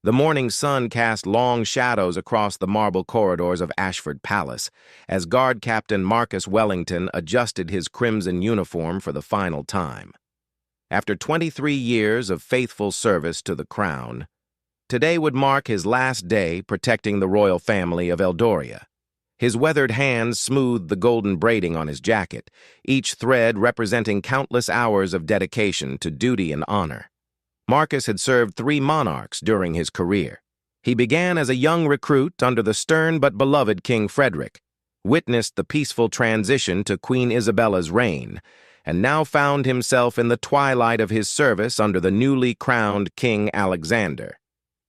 The morning sun cast long shadows across the marble corridors of Ashford Palace as Guard Captain Marcus Wellington adjusted his crimson uniform for the final time. After 23 years of faithful service to the crown, today would mark his last day protecting the royal family of Eldoria. His weathered hands smoothed the golden braiding on his jacket, each thread representing countless hours of dedication to duty and honor. Marcus had served 3 monarchs during his career. He began as a young recruit under the stern but beloved King Frederick, witnessed the peaceful transition to Queen Isabella's reign, and now found himself in the twilight of his service under the newly crowned King Alexander.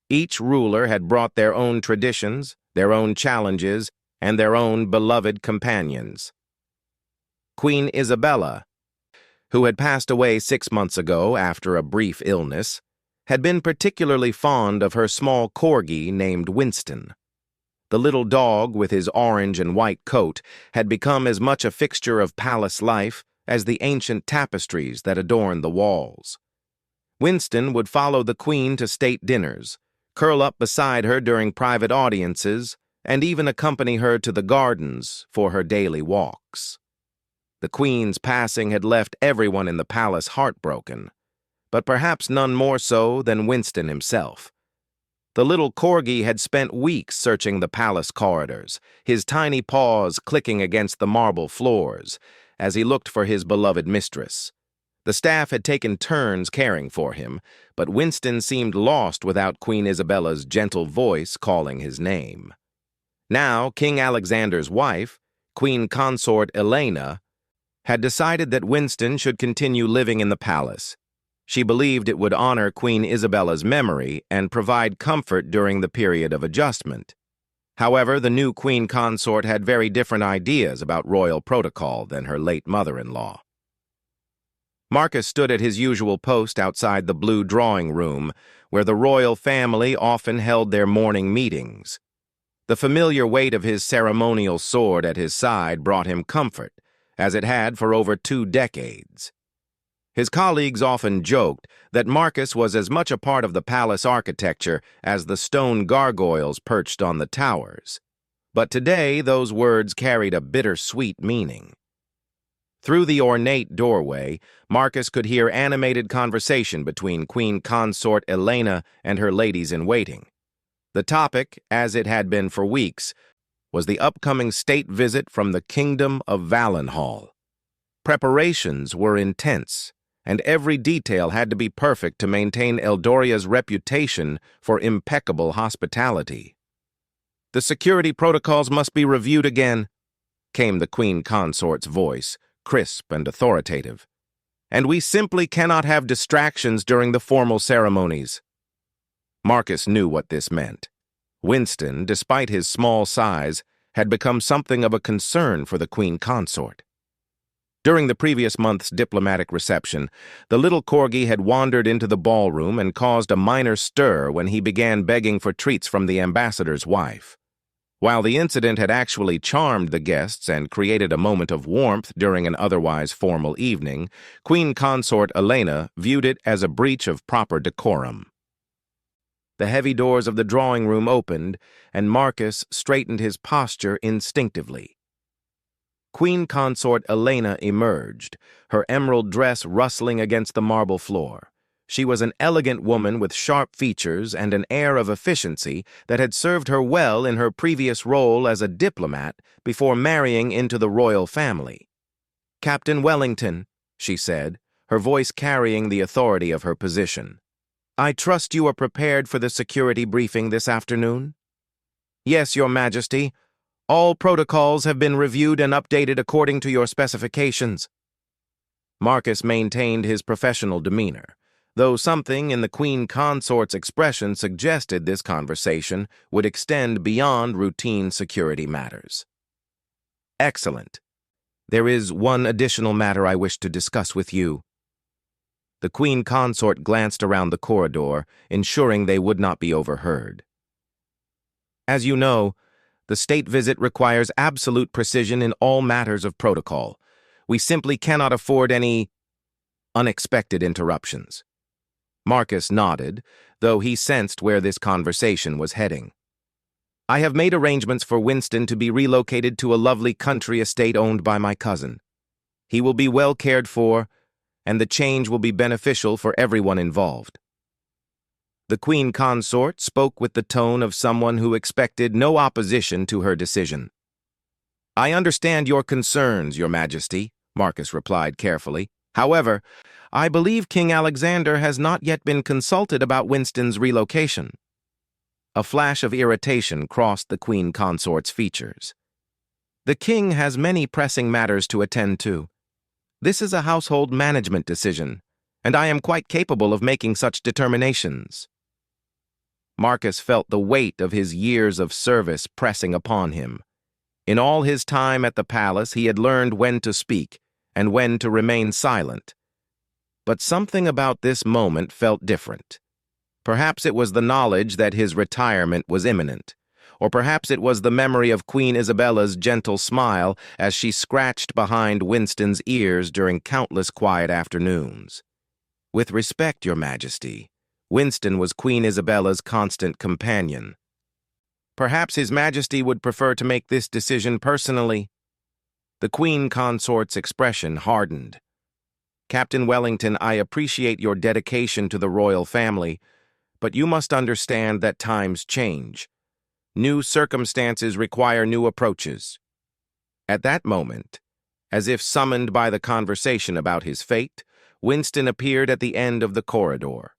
Each ruler had brought their own traditions, their own challenges, and their own beloved companions. Queen Isabella, who had passed away 6 months ago after a brief illness, had been particularly fond of her small corgi named Winston. The little dog with his orange and white coat had become as much a fixture of palace life as the ancient tapestries that adorned the walls. Winston would follow the queen to state dinners, curl up beside her during private audiences, and even accompany her to the gardens for her daily walks. The queen's passing had left everyone in the palace heartbroken, but perhaps none more so than Winston himself. The little corgi had spent weeks searching the palace corridors, his tiny paws clicking against the marble floors as he looked for his beloved mistress. The staff had taken turns caring for him, but Winston seemed lost without Queen Isabella's gentle voice calling his name. Now, King Alexander's wife, Queen Consort Elena, had decided that Winston should continue living in the palace. She believed it would honor Queen Isabella's memory and provide comfort during the period of adjustment. However, the new queen consort had very different ideas about royal protocol than her late mother-in-law. Marcus stood at his usual post outside the blue drawing room, where the royal family often held their morning meetings. The familiar weight of his ceremonial sword at his side brought him comfort, as it had for over 2 decades. His colleagues often joked that Marcus was as much a part of the palace architecture as the stone gargoyles perched on the towers. But today those words carried a bittersweet meaning. Through the ornate doorway, Marcus could hear animated conversation between Queen Consort Elena and her ladies-in-waiting. The topic, as it had been for weeks, was the upcoming state visit from the Kingdom of Valenhall. Preparations were intense, and every detail had to be perfect to maintain Eldoria's reputation for impeccable hospitality. "The security protocols must be reviewed again," came the Queen Consort's voice, crisp and authoritative. "And we simply cannot have distractions during the formal ceremonies." Marcus knew what this meant. Winston, despite his small size, had become something of a concern for the queen consort. During the previous month's diplomatic reception, the little corgi had wandered into the ballroom and caused a minor stir when he began begging for treats from the ambassador's wife. While the incident had actually charmed the guests and created a moment of warmth during an otherwise formal evening, Queen Consort Elena viewed it as a breach of proper decorum. The heavy doors of the drawing room opened, and Marcus straightened his posture instinctively. Queen Consort Elena emerged, her emerald dress rustling against the marble floor. She was an elegant woman with sharp features and an air of efficiency that had served her well in her previous role as a diplomat before marrying into the royal family. "Captain Wellington," she said, her voice carrying the authority of her position. "I trust you are prepared for the security briefing this afternoon?" "Yes, Your Majesty. All protocols have been reviewed and updated according to your specifications." Marcus maintained his professional demeanor, though something in the Queen Consort's expression suggested this conversation would extend beyond routine security matters. "Excellent. There is one additional matter I wish to discuss with you." The Queen Consort glanced around the corridor, ensuring they would not be overheard. "As you know, the state visit requires absolute precision in all matters of protocol. We simply cannot afford any unexpected interruptions." Marcus nodded, though he sensed where this conversation was heading. I have made arrangements for Winston to be relocated to a lovely country estate owned by my cousin. He will be well cared for, and the change will be beneficial for everyone involved. The Queen Consort spoke with the tone of someone who expected no opposition to her decision. I understand your concerns, Your Majesty, Marcus replied carefully. However, I believe King Alexander has not yet been consulted about Winston's relocation. A flash of irritation crossed the Queen Consort's features. The king has many pressing matters to attend to. This is a household management decision, and I am quite capable of making such determinations. Marcus felt the weight of his years of service pressing upon him. In all his time at the palace, he had learned when to speak and when to remain silent. But something about this moment felt different. Perhaps it was the knowledge that his retirement was imminent, or perhaps it was the memory of Queen Isabella's gentle smile as she scratched behind Winston's ears during countless quiet afternoons. With respect, Your Majesty, Winston was Queen Isabella's constant companion. Perhaps His Majesty would prefer to make this decision personally. The Queen Consort's expression hardened. Captain Wellington, I appreciate your dedication to the royal family, but you must understand that times change. New circumstances require new approaches. At that moment, as if summoned by the conversation about his fate, Winston appeared at the end of the corridor.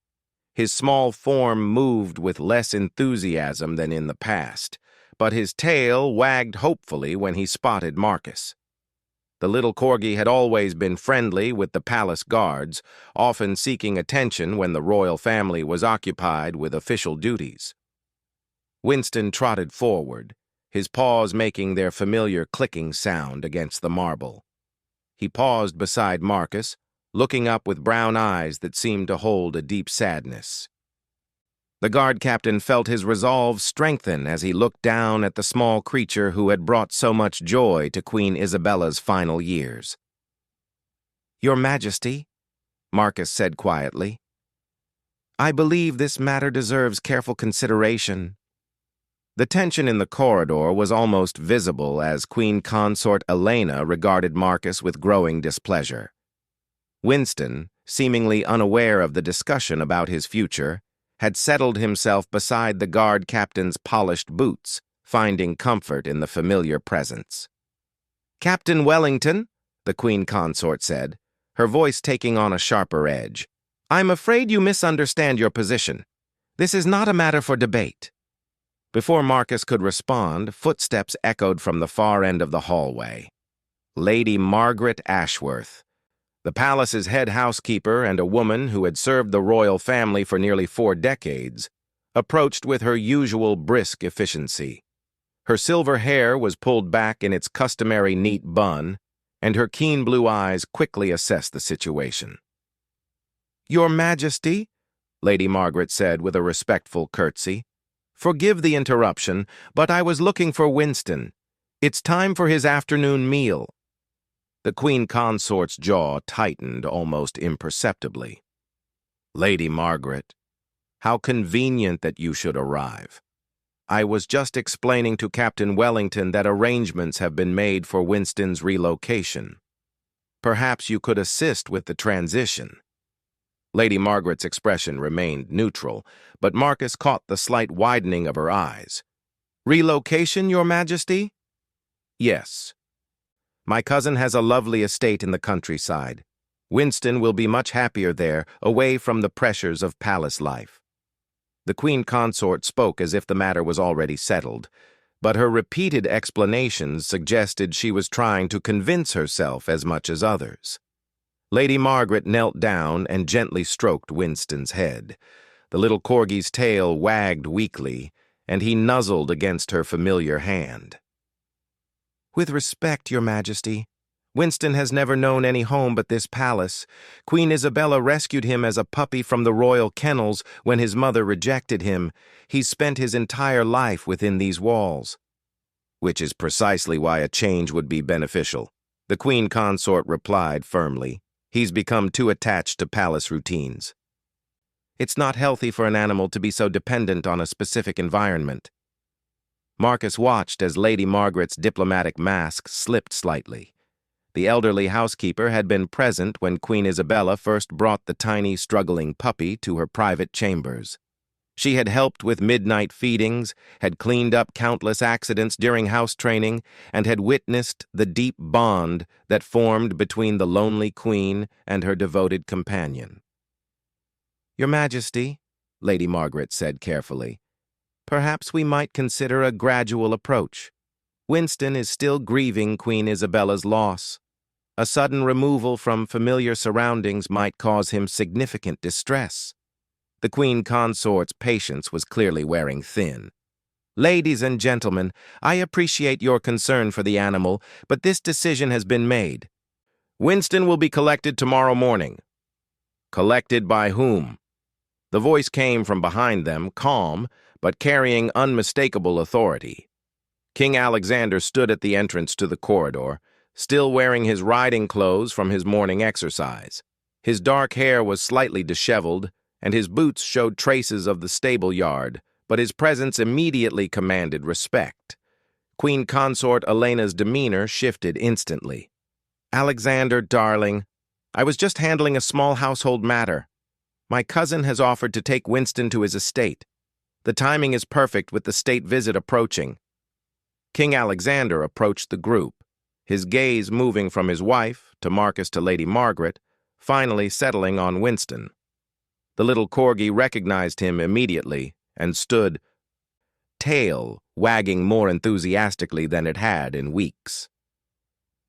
His small form moved with less enthusiasm than in the past, but his tail wagged hopefully when he spotted Marcus. The little Corgi had always been friendly with the palace guards, often seeking attention when the royal family was occupied with official duties. Winston trotted forward, his paws making their familiar clicking sound against the marble. He paused beside Marcus, looking up with brown eyes that seemed to hold a deep sadness. The guard captain felt his resolve strengthen as he looked down at the small creature who had brought so much joy to Queen Isabella's final years. Your Majesty, Marcus said quietly, I believe this matter deserves careful consideration. The tension in the corridor was almost visible as Queen Consort Elena regarded Marcus with growing displeasure. Winston, seemingly unaware of the discussion about his future, had settled himself beside the guard captain's polished boots, finding comfort in the familiar presence. Captain Wellington, the Queen Consort said, her voice taking on a sharper edge, I'm afraid you misunderstand your position. This is not a matter for debate. Before Marcus could respond, footsteps echoed from the far end of the hallway. Lady Margaret Ashworth, the palace's head housekeeper and a woman who had served the royal family for nearly 4 decades, approached with her usual brisk efficiency. Her silver hair was pulled back in its customary neat bun, and her keen blue eyes quickly assessed the situation. Your Majesty, Lady Margaret said with a respectful curtsy, forgive the interruption, but I was looking for Winston. It's time for his afternoon meal. The Queen Consort's jaw tightened almost imperceptibly. Lady Margaret, how convenient that you should arrive. I was just explaining to Captain Wellington that arrangements have been made for Winston's relocation. Perhaps you could assist with the transition. Lady Margaret's expression remained neutral, but Marcus caught the slight widening of her eyes. Relocation, Your Majesty? Yes. My cousin has a lovely estate in the countryside. Winston will be much happier there, away from the pressures of palace life. The Queen Consort spoke as if the matter was already settled, but her repeated explanations suggested she was trying to convince herself as much as others. Lady Margaret knelt down and gently stroked Winston's head. The little Corgi's tail wagged weakly, and he nuzzled against her familiar hand. With respect, Your Majesty, Winston has never known any home but this palace. Queen Isabella rescued him as a puppy from the royal kennels when his mother rejected him. He's spent his entire life within these walls. Which is precisely why a change would be beneficial, the Queen Consort replied firmly. He's become too attached to palace routines. It's not healthy for an animal to be so dependent on a specific environment. Marcus watched as Lady Margaret's diplomatic mask slipped slightly. The elderly housekeeper had been present when Queen Isabella first brought the tiny, struggling puppy to her private chambers. She had helped with midnight feedings, had cleaned up countless accidents during house training, and had witnessed the deep bond that formed between the lonely queen and her devoted companion. "Your Majesty," Lady Margaret said carefully, "perhaps we might consider a gradual approach. Winston is still grieving Queen Isabella's loss. A sudden removal from familiar surroundings might cause him significant distress." The Queen Consort's patience was clearly wearing thin. "Ladies and gentlemen, I appreciate your concern for the animal, but this decision has been made. Winston will be collected tomorrow morning." "Collected by whom?" The voice came from behind them, calm, but carrying unmistakable authority. King Alexander stood at the entrance to the corridor, still wearing his riding clothes from his morning exercise. His dark hair was slightly disheveled, and his boots showed traces of the stable yard, but his presence immediately commanded respect. Queen Consort Elena's demeanor shifted instantly. "Alexander, darling, I was just handling a small household matter. My cousin has offered to take Winston to his estate. The timing is perfect with the state visit approaching." King Alexander approached the group, his gaze moving from his wife to Marcus to Lady Margaret, finally settling on Winston. The little Corgi recognized him immediately and stood, tail wagging more enthusiastically than it had in weeks.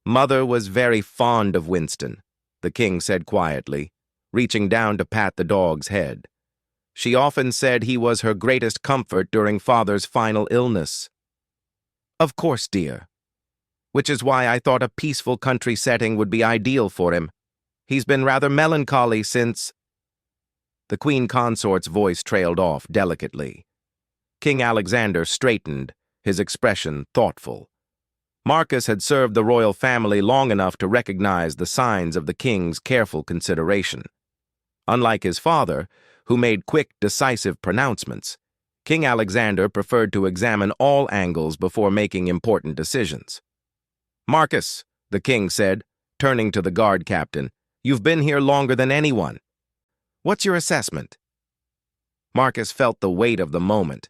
"Mother was very fond of Winston," the king said quietly, reaching down to pat the dog's head. "She often said he was her greatest comfort during Father's final illness." "Of course, dear. Which is why I thought a peaceful country setting would be ideal for him. He's been rather melancholy since—" The Queen Consort's voice trailed off delicately. King Alexander straightened, his expression thoughtful. Marcus had served the royal family long enough to recognize the signs of the king's careful consideration. Unlike his father, who made quick, decisive pronouncements, King Alexander preferred to examine all angles before making important decisions. "Marcus," the king said, turning to the guard captain, "you've been here longer than anyone. What's your assessment?" Marcus felt the weight of the moment.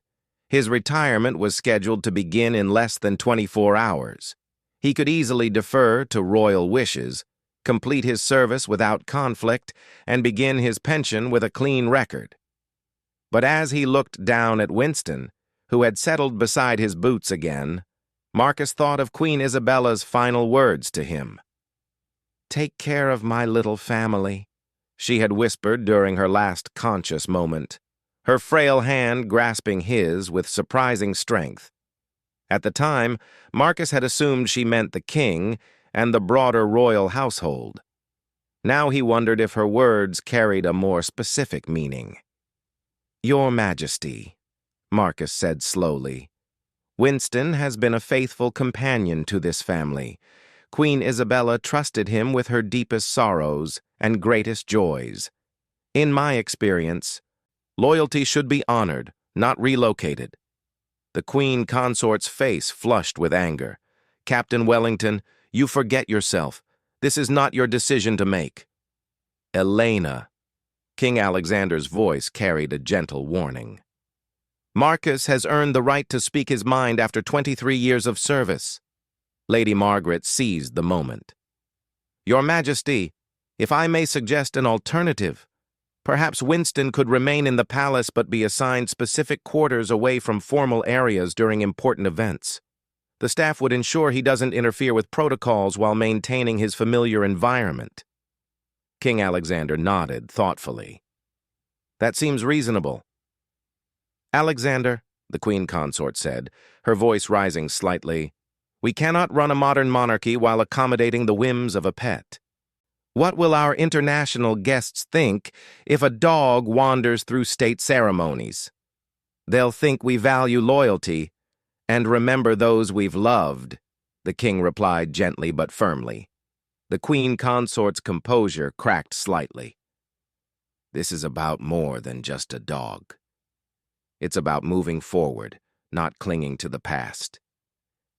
His retirement was scheduled to begin in less than 24 hours. He could easily defer to royal wishes, complete his service without conflict, and begin his pension with a clean record. But as he looked down at Winston, who had settled beside his boots again, Marcus thought of Queen Isabella's final words to him. "Take care of my little family," she had whispered during her last conscious moment, her frail hand grasping his with surprising strength. At the time, Marcus had assumed she meant the king and the broader royal household. Now he wondered if her words carried a more specific meaning. "Your Majesty," Marcus said slowly, "Winston has been a faithful companion to this family. Queen Isabella trusted him with her deepest sorrows and greatest joys. In my experience, loyalty should be honored, not relocated." The Queen Consort's face flushed with anger. "Captain Wellington, you forget yourself. This is not your decision to make." "Elena," King Alexander's voice carried a gentle warning. "Marcus has earned the right to speak his mind after 23 years of service." Lady Margaret seized the moment. "Your Majesty, if I may suggest an alternative, perhaps Winston could remain in the palace but be assigned specific quarters away from formal areas during important events. The staff would ensure he doesn't interfere with protocols while maintaining his familiar environment." King Alexander nodded thoughtfully. "That seems reasonable." "Alexander," the Queen Consort said, her voice rising slightly, "we cannot run a modern monarchy while accommodating the whims of a pet. What will our international guests think if a dog wanders through state ceremonies? They'll think we value loyalty and remember those we've loved," the king replied gently but firmly. The Queen Consort's composure cracked slightly. This is about more than just a dog. It's about moving forward, not clinging to the past.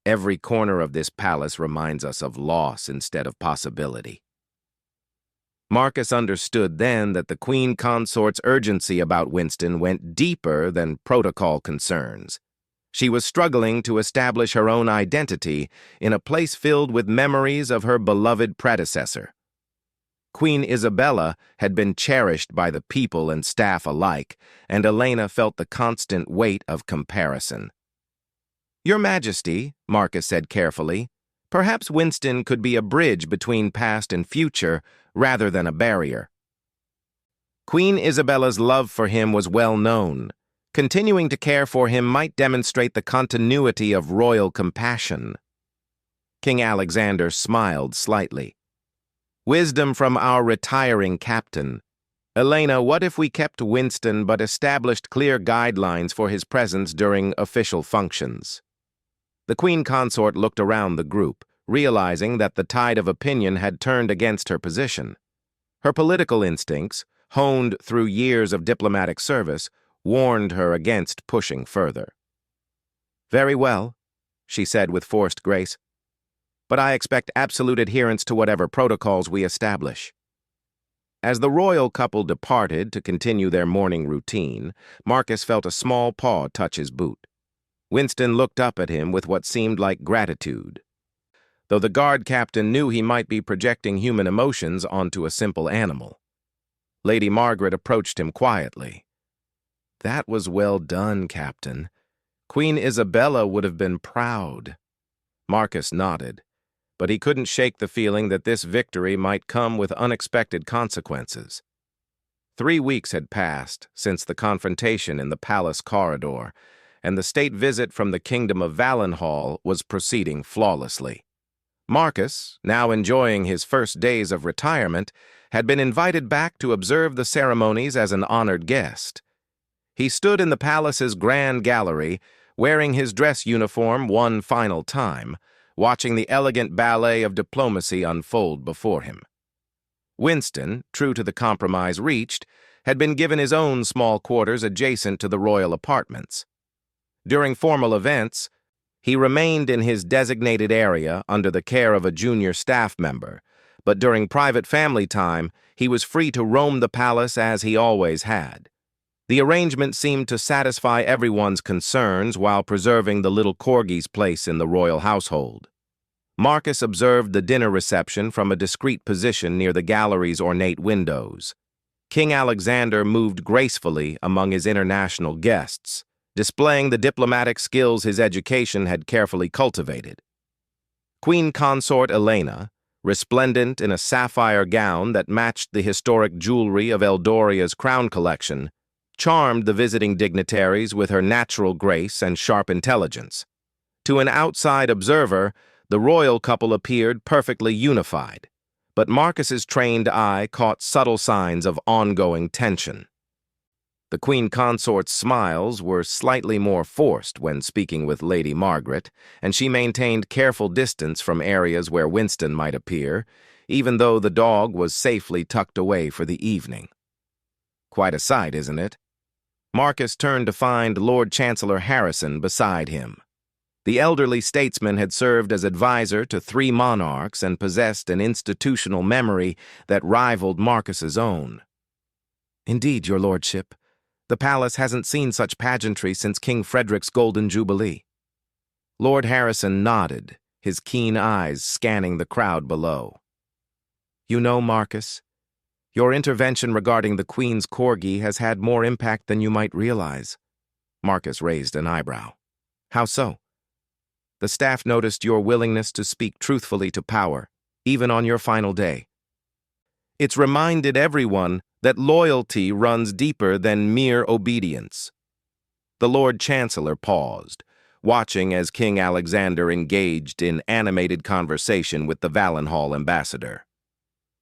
Every corner of this palace reminds us of loss instead of possibility. Marcus understood then that the Queen Consort's urgency about Winston went deeper than protocol concerns. She was struggling to establish her own identity in a place filled with memories of her beloved predecessor. Queen Isabella had been cherished by the people and staff alike, and Elena felt the constant weight of comparison. "Your Majesty," Marcus said carefully, "perhaps Winston could be a bridge between past and future rather than a barrier." Queen Isabella's love for him was well known. Continuing to care for him might demonstrate the continuity of royal compassion. King Alexander smiled slightly. "Wisdom from our retiring captain. Elena, what if we kept Winston but established clear guidelines for his presence during official functions?" The Queen Consort looked around the group, realizing that the tide of opinion had turned against her position. Her political instincts, honed through years of diplomatic service, warned her against pushing further. "Very well," she said with forced grace, "but I expect absolute adherence to whatever protocols we establish." As the royal couple departed to continue their morning routine, Marcus felt a small paw touch his boot. Winston looked up at him with what seemed like gratitude, though the guard captain knew he might be projecting human emotions onto a simple animal. Lady Margaret approached him quietly. "That was well done, Captain. Queen Isabella would have been proud." Marcus nodded, but he couldn't shake the feeling that this victory might come with unexpected consequences. 3 weeks had passed since the confrontation in the palace corridor, and the state visit from the Kingdom of Valenhall was proceeding flawlessly. Marcus, now enjoying his first days of retirement, had been invited back to observe the ceremonies as an honored guest. He stood in the palace's grand gallery, wearing his dress uniform one final time, watching the elegant ballet of diplomacy unfold before him. Winston, true to the compromise reached, had been given his own small quarters adjacent to the royal apartments. During formal events, he remained in his designated area under the care of a junior staff member, but during private family time, he was free to roam the palace as he always had. The arrangement seemed to satisfy everyone's concerns while preserving the little Corgi's place in the royal household. Marcus observed the dinner reception from a discreet position near the gallery's ornate windows. King Alexander moved gracefully among his international guests, displaying the diplomatic skills his education had carefully cultivated. Queen Consort Elena, resplendent in a sapphire gown that matched the historic jewelry of Eldoria's crown collection, charmed the visiting dignitaries with her natural grace and sharp intelligence. To an outside observer, the royal couple appeared perfectly unified, but Marcus's trained eye caught subtle signs of ongoing tension. The Queen Consort's smiles were slightly more forced when speaking with Lady Margaret, and she maintained careful distance from areas where Winston might appear, even though the dog was safely tucked away for the evening. Quite a sight, isn't it? Marcus turned to find Lord Chancellor Harrison beside him. The elderly statesman had served as advisor to 3 monarchs and possessed an institutional memory that rivaled Marcus's own. "Indeed, your lordship, the palace hasn't seen such pageantry since King Frederick's Golden Jubilee." Lord Harrison nodded, his keen eyes scanning the crowd below. "You know, Marcus, your intervention regarding the Queen's Corgi has had more impact than you might realize." Marcus raised an eyebrow. "How so?" "The staff noticed your willingness to speak truthfully to power, even on your final day. It's reminded everyone that loyalty runs deeper than mere obedience." The Lord Chancellor paused, watching as King Alexander engaged in animated conversation with the Valenhall ambassador.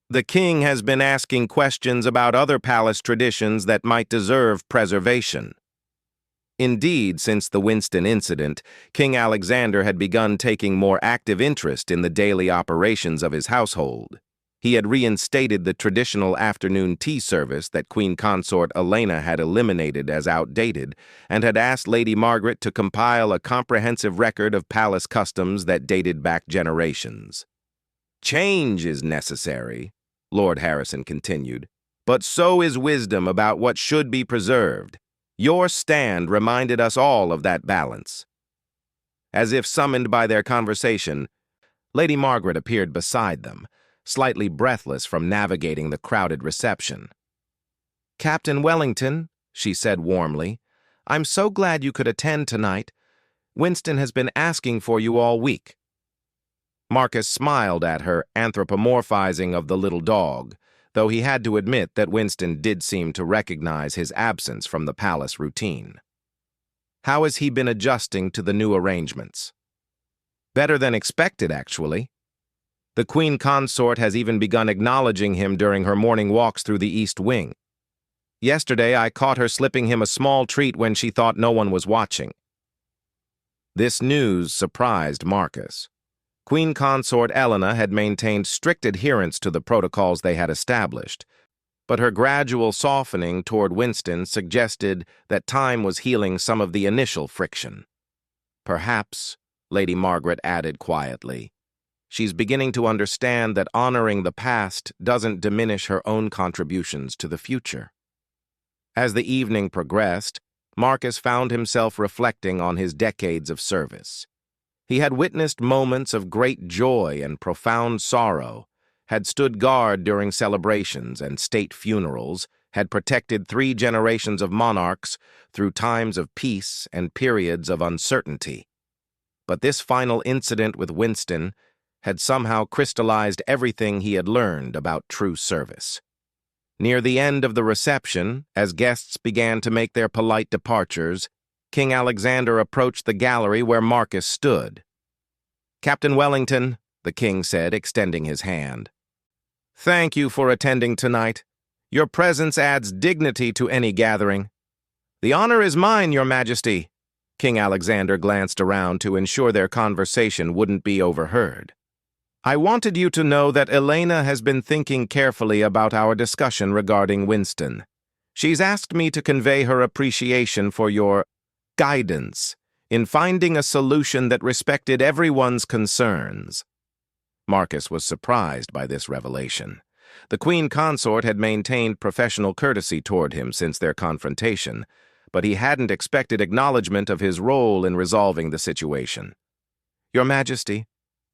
"The king has been asking questions about other palace traditions that might deserve preservation." Indeed, since the Winston incident, King Alexander had begun taking more active interest in the daily operations of his household. He had reinstated the traditional afternoon tea service that Queen Consort Elena had eliminated as outdated, and had asked Lady Margaret to compile a comprehensive record of palace customs that dated back generations. "Change is necessary," Lord Harrison continued, "but so is wisdom about what should be preserved. Your stand reminded us all of that balance." As if summoned by their conversation, Lady Margaret appeared beside them, slightly breathless from navigating the crowded reception. "Captain Wellington," she said warmly, "I'm so glad you could attend tonight. Winston has been asking for you all week." Marcus smiled at her anthropomorphizing of the little dog, though he had to admit that Winston did seem to recognize his absence from the palace routine. "How has he been adjusting to the new arrangements?" "Better than expected, actually. The Queen Consort has even begun acknowledging him during her morning walks through the East Wing. Yesterday, I caught her slipping him a small treat when she thought no one was watching." This news surprised Marcus. Queen Consort Elena had maintained strict adherence to the protocols they had established, but her gradual softening toward Winston suggested that time was healing some of the initial friction. "Perhaps," Lady Margaret added quietly, "she's beginning to understand that honoring the past doesn't diminish her own contributions to the future." As the evening progressed, Marcus found himself reflecting on his decades of service. He had witnessed moments of great joy and profound sorrow, had stood guard during celebrations and state funerals, had protected 3 generations of monarchs through times of peace and periods of uncertainty. But this final incident with Winston had somehow crystallized everything he had learned about true service. Near the end of the reception, as guests began to make their polite departures, King Alexander approached the gallery where Marcus stood. "Captain Wellington," the king said, extending his hand, "thank you for attending tonight. Your presence adds dignity to any gathering." "The honor is mine, Your Majesty." King Alexander glanced around to ensure their conversation wouldn't be overheard. "I wanted you to know that Elena has been thinking carefully about our discussion regarding Winston. She's asked me to convey her appreciation for your guidance in finding a solution that respected everyone's concerns." Marcus was surprised by this revelation. The Queen Consort had maintained professional courtesy toward him since their confrontation, but he hadn't expected acknowledgement of his role in resolving the situation. "Your Majesty,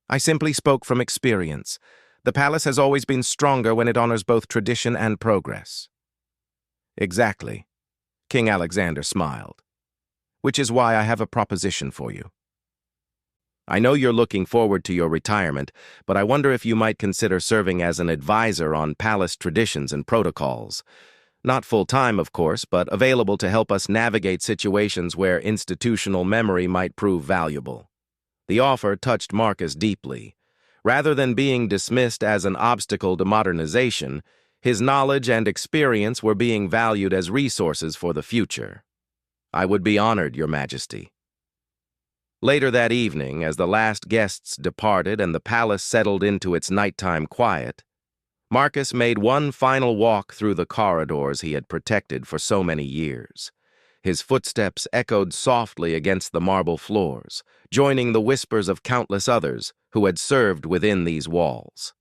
I simply spoke from experience. The palace has always been stronger when it honors both tradition and progress." "Exactly," King Alexander smiled. "Which is why I have a proposition for you. I know you're looking forward to your retirement, but I wonder if you might consider serving as an advisor on palace traditions and protocols. Not full-time, of course, but available to help us navigate situations where institutional memory might prove valuable." The offer touched Marcus deeply. Rather than being dismissed as an obstacle to modernization, his knowledge and experience were being valued as resources for the future. "I would be honored, Your Majesty." Later that evening, as the last guests departed and the palace settled into its nighttime quiet, Marcus made one final walk through the corridors he had protected for so many years. His footsteps echoed softly against the marble floors, joining the whispers of countless others who had served within these walls.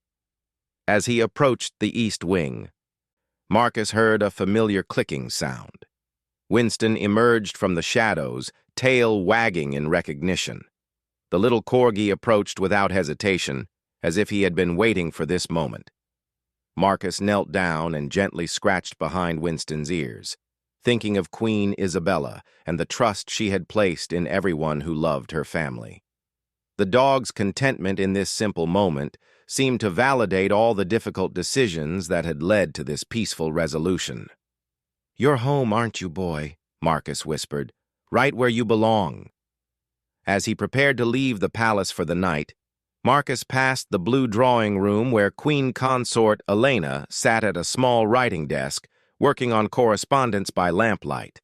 As he approached the East Wing, Marcus heard a familiar clicking sound. Winston emerged from the shadows, tail wagging in recognition. The little Corgi approached without hesitation, as if he had been waiting for this moment. Marcus knelt down and gently scratched behind Winston's ears, thinking of Queen Isabella and the trust she had placed in everyone who loved her family. The dog's contentment in this simple moment seemed to validate all the difficult decisions that had led to this peaceful resolution. "You're home, aren't you, boy?" Marcus whispered. "Right where you belong." As he prepared to leave the palace for the night, Marcus passed the blue drawing room where Queen Consort Elena sat at a small writing desk, working on correspondence by lamplight.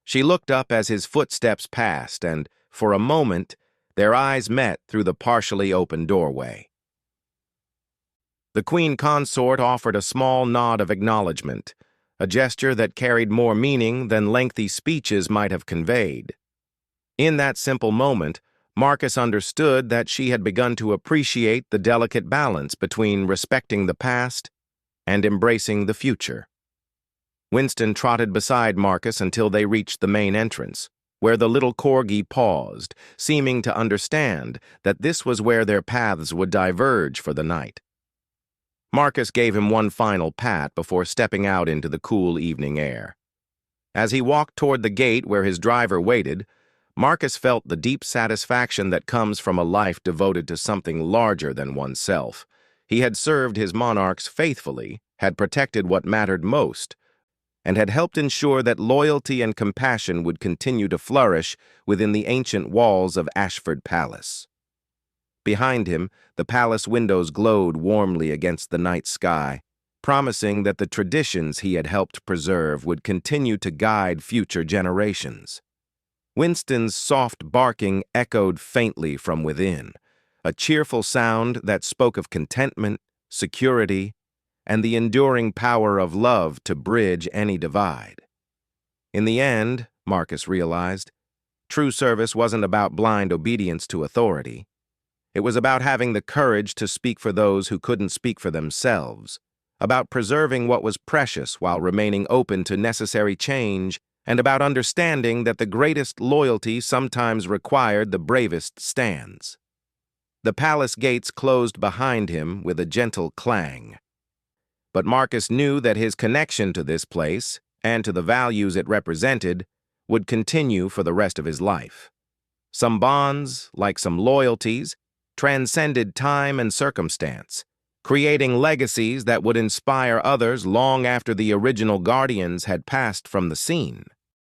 She looked up as his footsteps passed, and, for a moment, their eyes met through the partially open doorway. The queen consort offered a small nod of acknowledgement, a gesture that carried more meaning than lengthy speeches might have conveyed. In that simple moment, Marcus understood that she had begun to appreciate the delicate balance between respecting the past and embracing the future. Winston trotted beside Marcus until they reached the main entrance, where the little Corgi paused, seeming to understand that this was where their paths would diverge for the night. Marcus gave him one final pat before stepping out into the cool evening air. As he walked toward the gate where his driver waited, Marcus felt the deep satisfaction that comes from a life devoted to something larger than oneself. He had served his monarchs faithfully, had protected what mattered most, and had helped ensure that loyalty and compassion would continue to flourish within the ancient walls of Ashford Palace. Behind him, the palace windows glowed warmly against the night sky, promising that the traditions he had helped preserve would continue to guide future generations. Winston's soft barking echoed faintly from within, a cheerful sound that spoke of contentment, security, and the enduring power of love to bridge any divide. In the end, Marcus realized, true service wasn't about blind obedience to authority. It was about having the courage to speak for those who couldn't speak for themselves, about preserving what was precious while remaining open to necessary change, and about understanding that the greatest loyalty sometimes required the bravest stands. The palace gates closed behind him with a gentle clang. But Marcus knew that his connection to this place, and to the values it represented, would continue for the rest of his life. Some bonds, like some loyalties, transcended time and circumstance, creating legacies that would inspire others long after the original guardians had passed from the scene.